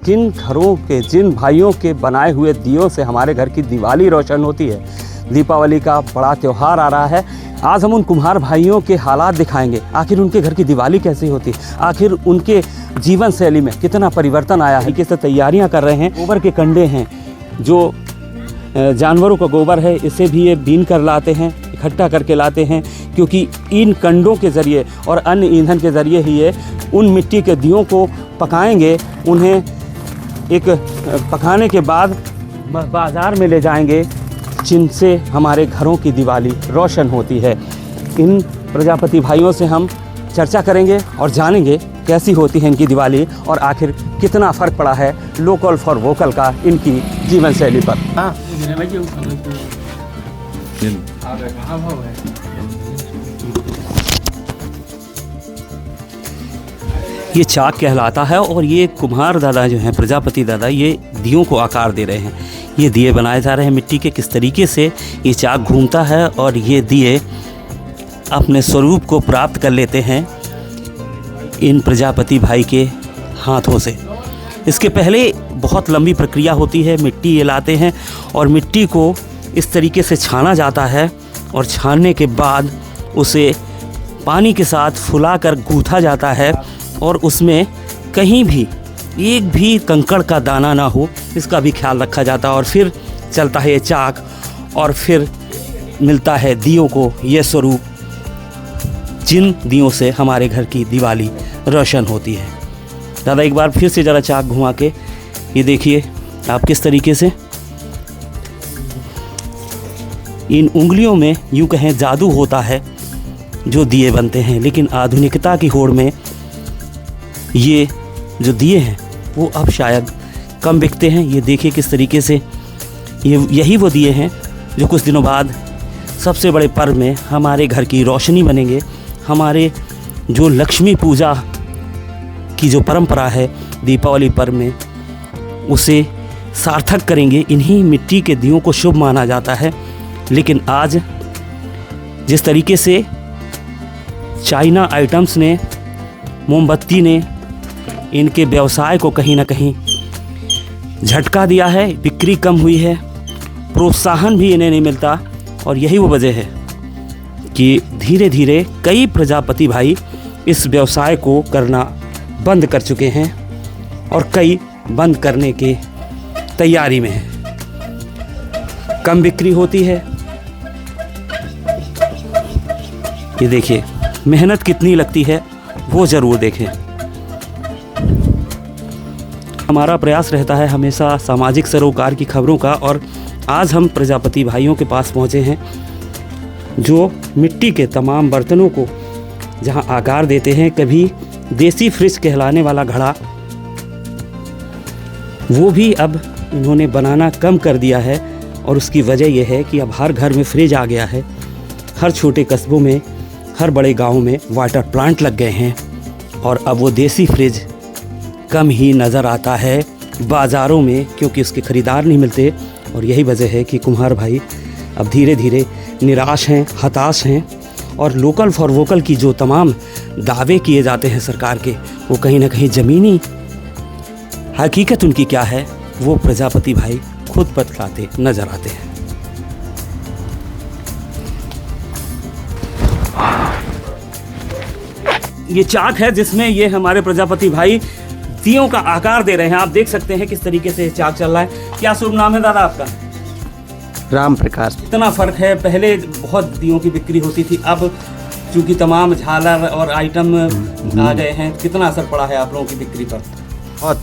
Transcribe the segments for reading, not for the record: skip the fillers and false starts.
जिन घरों के, जिन भाइयों के बनाए हुए दियों से हमारे घर की दिवाली रोशन होती है, दीपावली का बड़ा त्यौहार आ रहा है। आज हम उन कुम्हार भाइयों के हालात दिखाएंगे, आखिर उनके घर की दिवाली कैसी होती है, आखिर उनके जीवन शैली में कितना परिवर्तन आया है, किस तैयारियां कर रहे हैं। गोबर के कंडे हैं, जो जानवरों का गोबर है, इसे भी ये बीन कर लाते हैं, इकट्ठा करके लाते हैं, क्योंकि इन कंडों के ज़रिए और अन्य ईंधन के ज़रिए ही ये उन मिट्टी के दियों को पकाएंगे। उन्हें एक पकाने के बाद बाज़ार में ले जाएंगे, जिनसे हमारे घरों की दिवाली रोशन होती है। इन प्रजापति भाइयों से हम चर्चा करेंगे और जानेंगे कैसी होती है इनकी दिवाली और आखिर कितना फ़र्क पड़ा है लोकल फॉर वोकल का इनकी जीवन शैली पर। ये चाक कहलाता है और ये कुम्हार दादा जो हैं, प्रजापति दादा, ये दियों को आकार दे रहे हैं। ये दिए बनाए जा रहे हैं मिट्टी के। किस तरीके से ये चाक घूमता है और ये दिए अपने स्वरूप को प्राप्त कर लेते हैं इन प्रजापति भाई के हाथों से। इसके पहले बहुत लंबी प्रक्रिया होती है। मिट्टी ये लाते हैं और मिट्टी को इस तरीके से छाना जाता है और छानने के बाद उसे पानी के साथ फुलाकर गूँथा जाता है और उसमें कहीं भी एक भी कंकड़ का दाना ना हो, इसका भी ख्याल रखा जाता है। और फिर चलता है ये चाक और फिर मिलता है दियों को ये स्वरूप, जिन दियों से हमारे घर की दिवाली रोशन होती है। दादा एक बार फिर से ज़रा चाक घुमा के ये देखिए आप किस तरीके से इन उंगलियों में यूँ कहें जादू होता है जो दिए बनते हैं। लेकिन आधुनिकता की होड़ में ये जो दिए हैं वो अब शायद कम बिकते हैं। ये देखिए किस तरीके से यही वो दिए हैं जो कुछ दिनों बाद सबसे बड़े पर्व में हमारे घर की रोशनी बनेंगे। हमारे जो लक्ष्मी पूजा की जो परंपरा है दीपावली पर्व में, उसे सार्थक करेंगे। इन्हीं मिट्टी के दियों को शुभ माना जाता है। लेकिन आज जिस तरीके से चाइना आइटम्स ने, मोमबत्ती ने इनके व्यवसाय को कहीं ना कहीं झटका दिया है, बिक्री कम हुई है, प्रोत्साहन भी इन्हें नहीं मिलता। और यही वो वजह है कि धीरे धीरे कई प्रजापति भाई इस व्यवसाय को करना बंद कर चुके हैं और कई बंद करने के तैयारी में हैं। कम बिक्री होती है। ये देखिए मेहनत कितनी लगती है, वो ज़रूर देखें। हमारा प्रयास रहता है हमेशा सामाजिक सरोकार की खबरों का, और आज हम प्रजापति भाइयों के पास पहुँचे हैं जो मिट्टी के तमाम बर्तनों को जहां आकार देते हैं। कभी देसी फ्रिज कहलाने वाला घड़ा, वो भी अब इन्होंने बनाना कम कर दिया है। और उसकी वजह यह है कि अब हर घर में फ्रिज आ गया है। हर छोटे कस्बों में, हर बड़े गाँव में वाटर प्लांट लग गए हैं और अब वो देसी फ्रिज कम ही नज़र आता है बाज़ारों में, क्योंकि उसके ख़रीदार नहीं मिलते। और यही वजह है कि कुम्हार भाई अब धीरे धीरे निराश हैं, हताश हैं। और लोकल फॉर वोकल की जो तमाम दावे किए जाते हैं सरकार के, वो कहीं ना कहीं ज़मीनी हकीकत उनकी क्या है, वो प्रजापति भाई खुद बतलाते नज़र आते हैं। ये चाक है जिसमें ये हमारे प्रजापति भाई दियों का आकार दे रहे हैं। आप देख सकते हैं किस तरीके से चाक चल रहा है। क्या शुभ नाम है दादा आपका? राम प्रकाश। इतना फ़र्क है, पहले बहुत दियों की बिक्री होती थी, अब चूँकि तमाम झालर और आइटम आ गए हैं, कितना असर पड़ा है आप लोगों की बिक्री पर?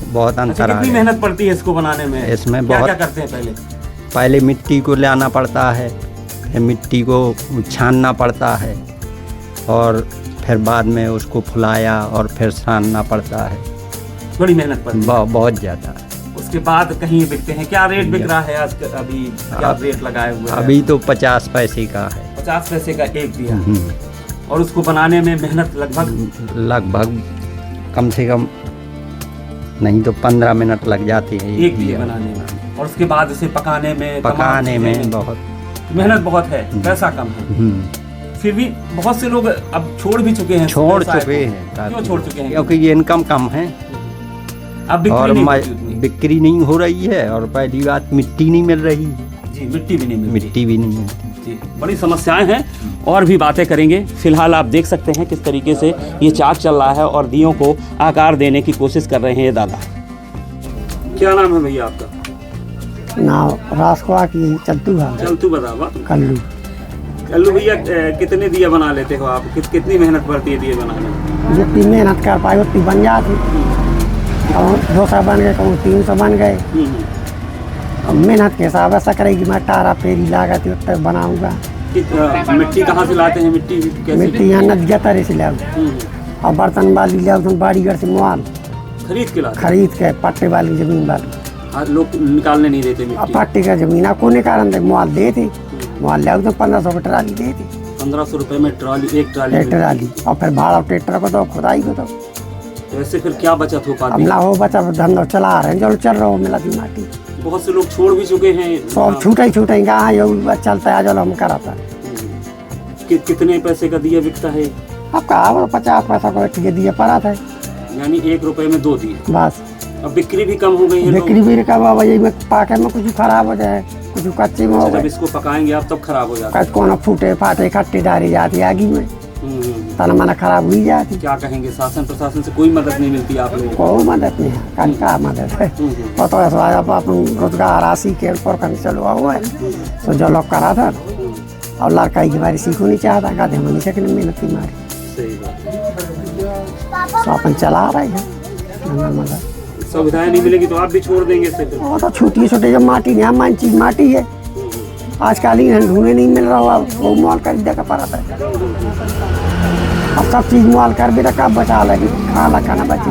बहुत अंतर है। कितनी मेहनत पड़ती है इसको बनाने में? इसमें क्या बहुत क्या करते हैं? पहले मिट्टी को लाना पड़ता है, फिर मिट्टी को छानना पड़ता है और फिर बाद में उसको फुलाया और फिर छानना पड़ता है। बड़ी मेहनत पड़ती है। बहुत ज़्यादा। उसके बाद कहीं बिकते हैं। क्या रेट बिक रहा है आज अभी? क्या रेट लगाए हुए हैं? अभी तो 50 पैसे का है। 50 पैसे का एक दिया। और उसको बनाने में मेहनत लगभग कम से कम नहीं तो 15 मिनट लग जाती है एक दिया बनाने में। और उसके बाद उसे पकाने में बहुत मेहनत बहुत है, पैसा कम है। फिर भी बहुत से लोग अब छोड़ भी चुके हैं। क्यों छोड़ चुके हैं? क्योंकि ये इनकम कम है अब और बिक्री नहीं हो रही है और पहली बात मिट्टी नहीं मिल रही। जी, मिट्टी भी नहीं मिलती। मिट्टी भी नहीं मिलती। जी, बड़ी समस्याएं हैं और भी बातें करेंगे। फिलहाल आप देख सकते हैं किस तरीके से ये चाक चल रहा है और दियों को आकार देने की कोशिश कर रहे हैं ये दादा। क्या नाम है भैया आपका? नाव रासकुआ की चलतू है चलतू बतावा। कल्लू। कल्लू भैया कितने दिया बना लेते हो आप? कितनी मेहनत पड़ती है दिए बनाने में? जितनी मेहनत कर पाई उतनी बन जाती। कहूँ 200 बन गए, कहूँ 300 बन गए। अब मेहनत के हिसाब से करेगी। मैं 18 फेरी लागत उत तक बनाऊंगा। मिट्टी कहाँ से लाते हैं? मिट्टी कैसे? मिट्टी यहाँ नदिया तरह से ले और बर्तन वाली ले बाड़ीगर से मुआल खरीद के लाते? खरीद के पट्टे वाली जमीन वाली। लोग निकालने नहीं देते मिट्टी? अब पट्टे का जमीन को निकाल दे मुआल दे थे। मुआल ले 1500 की ट्राली दे थे। 1500 रुपए में ट्राली, एक ट्राली? एक ट्राली। और फिर भाड़ा ट्रैक्टर को दो, खुदाई को दो। तो ऐसे फिर क्या बचत हो पाती? अब ना हो बचा धंधा चला रहे हैं जो चल रहा हो मिला दी माटी। बहुत से लोग छोड़ भी चुके हैं। सब छूटे कहाँ यो चलता है जो हम कराता है। कितने पैसे का दिया बिकता है? अब कहा 50 पैसा को एक दिया पड़ा था। यानी 1 रुपए में 2 दिए। बस अब बिक्री भी कम हो गई है। बिक्री भी कम हो गई में पाके में कुछ खराब हो जाए, कुछ कच्चे में हो जब गए। इसको पकाएंगे आप तब खराब हो जाता है। कौन फूटे फाटे खट्टी डाली जाती आगी में, तना मना खराब हुई जाती। क्या कहेंगे, शासन प्रशासन से कोई मदद नहीं मिलती आप लोगों को? कोई मदद नहीं है। कहीं का मदद है? वो तो ऐसा अपन रोजगार राशि के ऊपर कहीं चलवा हुआ है तो जो लोग करा था और लड़काई की बारी सीखो नहीं चाहता। गाधे हम नहीं सकने मेहनत की मारी। सही बात। तो अपन चला रहे हैं। मदद सुविधाएं नहीं मिलेगी तो आप भी छोड़ देंगे इसे फिर? वो तो छोटी छोटी जब माटी नहीं मान चीज माटी है। आजकल ही ढूंढने नहीं मिल रहा हुआ। वो मॉल खरीदे का पड़ा था। अब सब चीज मॉल कर भी रखा, बचा लगी खाना खाना बची।